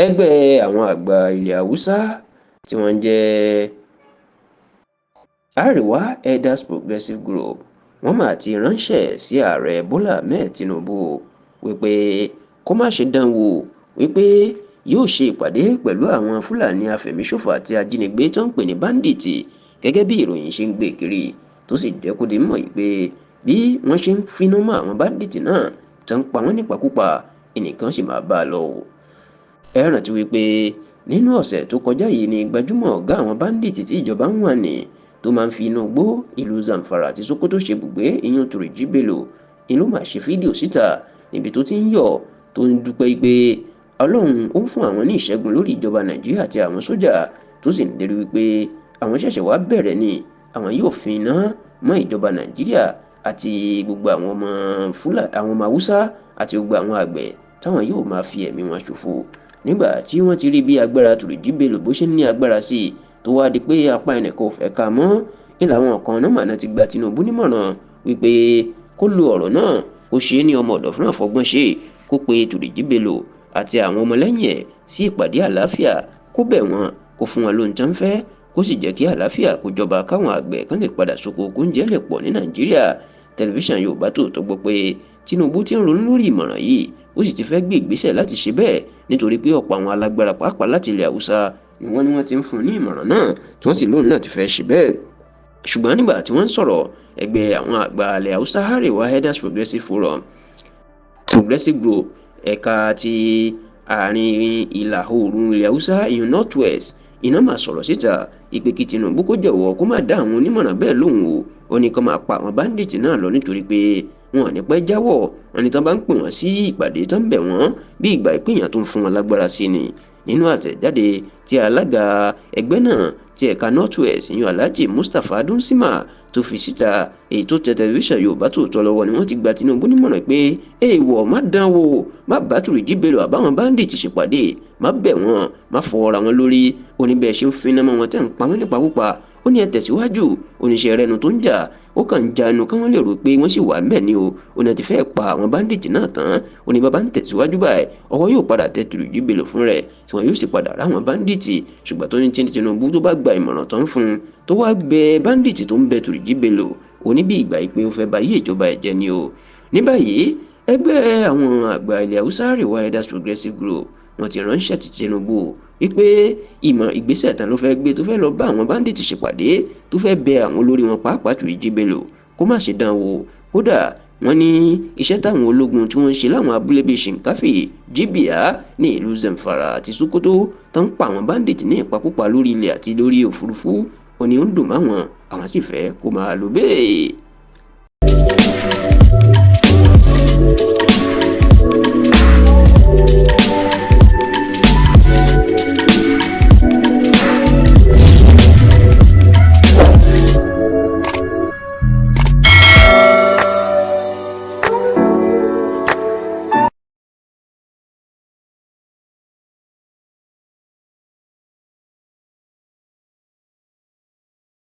ẹgbẹ́ àwọn àgbà ilẹ̀ haúsá tí wọ́n jẹ́ Arewa Elders Progressive Group wọ́n mà ti ránṣẹ́ sí ààrẹ Bọ́lá Ahmed Tinubu wípé kó má ṣe dánwò wípé yóò ṣe ìpàdé pẹ̀lú àwọn Fúlàní afẹ̀míṣòfò àti ajínigbé tó ń pè ní báńdíìtì gẹ́gẹ́ bí ìròyìn ṣe ń gbé kiri tó sì jẹ́ kó di mọ̀ pé bí wọ́n ṣe ń finá mọ́ àwọn báńdíìtì náà tó ń pa wọ́n nípakúpa ẹnìkan sì máa bá a lọ. Ẹ rántí wípé nínú ọ̀sẹ̀ tó kọjá yìí ni gbajúmọ̀ ọ̀gá àwọn báńdíìtì tí ìjọba ń wà ní tó máa ń fi inú igbó ìlú Zamfara àti Sokoto ṣe bùgbé ìyún Turji Bello ló máa ṣe fídíò síta níbi tó ti ń yọ̀ tó ń dúpẹ́ pé Ọlọ́run ó ń fún àwọn ní ìṣẹ́gun lórí ìjọba Nàìjíríà àti àwọn sójà tó sì ń lérí wípé àwọn ṣẹ̀ṣẹ̀ wá bẹ̀rẹ̀ ni àwọn yóò fi iná mọ́ ìjọba Nàìjíríà àti gbogbo àwọn ọmọ Haúsá àti gbogbo àwọn àgbẹ̀ táwọn yóò máa fi ẹ̀mí wọn ṣòfò nígbà tí wọ́n ti rí bí agbára Turji Bello bó ṣe ń ní agbára sí i tó wá di pé apá ẹnìkan ò fẹ́ ká mọ́ nílà àwọn kan náà màná ti gba Tinubu nímọ̀ràn wípé kó lo ọ̀rọ̀ náà kó ṣe é ní ọmọ ọ̀dọ̀ fún àfọgbọ́n ṣe kó pe Turji Bello àti àwọn ọmọlẹ́yìn ẹ̀ sí ìpàdé àlàáfíà kó bẹ̀ wọ́n kó fún wọn lóhun tán fẹ́ kó sì jẹ́ kí àlàáfíà kó jọba káwọn àgbẹ̀ kan lè padà sóko oúnjẹ lè pọ̀ ní Nàìjíríà. Tẹlifíṣàn Yorùbá Tòótọ́ gbọ́ pé Tinubu ti ń ronú lórí ìmọ̀ràn yìí ó sì ti fẹ́ gbé ìgbésẹ̀ láti ṣe bẹ́ẹ̀ nítorí pé ọ̀pọ̀ àwọn alágbára pàápàá láti ilẹ̀ Haúsá ni wọ́n ti ń fún un ní ìmọ̀ràn náà tí wọ́n sì lóun náà ti fẹ́ ṣe bẹ́ẹ̀. Ṣùgbọ́n nígbà tí wọ́n ń sọ̀rọ̀ ẹgbẹ́ àwọn àgbà ilẹ̀ Haúsá Arewa Elders Progressive Group ẹ̀ka ti àárín ìlà oòrùn ilẹ̀ Haúsá ìyún North West iná máa sọ̀rọ̀ síta ìpè kí Tinubu kó jọ̀wọ́ kó má dá àwọn onímọ̀ràn bẹ́ẹ̀ lóhùn o ó ní kó máa pa àwọn báńdíìtì náà lọ nítorí pé wọn ò ní pẹ́ jáwọ́ wọn ni tán bá ń pè wọ́n sí ìpàdé tán bẹ̀ wọ́n bí ìgbà ìpínyà tó ń fún wọn lágbára sí ni. Nínú àtẹ̀jáde tí alága ẹgbẹ́ náà ti ẹ̀ka North West ìyún Alhaji Mustapha Dunsima tó fi síta èyí tó tẹ Tẹlifíṣàn Yorùbá Tòótọ́ lọ́wọ́ ni wọ́n ti gba Tinubu nímọ̀ràn pé èèwọ̀ má dán wò má bá Turji Bello àbáwọn báńdíìtì ṣèpàdé má bẹ̀ wọ́n má fọwọ́ra wọn lórí oníbẹ̀ ṣe ń finá mọ́ wọn tẹ́ ń pa wọ́n nípakúpa ó ní ẹ tẹ̀síwájú oníṣẹ́ rẹnu tó ń jà ó kàn ń janu kí wọ́n lè rò pé wọ́n sì wà ńbẹ̀ ni o ó ní ẹ ti fẹ́ pa àwọn báńdíìtì náà tán ó ní bàbá ń tẹ̀síwájú báyìí ọwọ́ yóò padà tẹ Turji Bello fún rẹ̀ tí wọ́n yóò sì padà ráwọn báńdíìtì ṣùgbọ́n tó ní Tinubu tó bá gba ìmọ̀ràn tó ń fún un tó wá gbẹ báńdíìtì tó ń bẹ Turji Bello ó ní bí ìgbà pé ó fẹ́ bá yí ìjọba ẹ̀ jẹ́ ni o. Ní báyìí ẹgbẹ́ àwọn àgbà ilẹ̀ Haúsá Arewa Elders Progressive Group wọ́n ti ránṣẹ́ ti Tinubu wípé ìgbésẹ̀ tán ló fẹ́ gbé tó fẹ́ lọ bá àwọn báńdíìtì ṣèpàdé tó fẹ́ bẹ àwọn olórí wọn pàápàá Turji Bello kó má ṣe dán wò kódà wọ́n ní iṣẹ́ táwọn ológun tí wọ́n ń ṣe láwọn abúlé bíi Shinkafi Jibia ní ìlú Zamfara àti Sokoto tó ń pa àwọn báńdíìtì ní ìpakúpa lórí ilẹ̀ àti lórí òfurufú ó ní ó ń dùn máwọn àwọn sì fẹ́ kó máa lò bẹ́ẹ̀.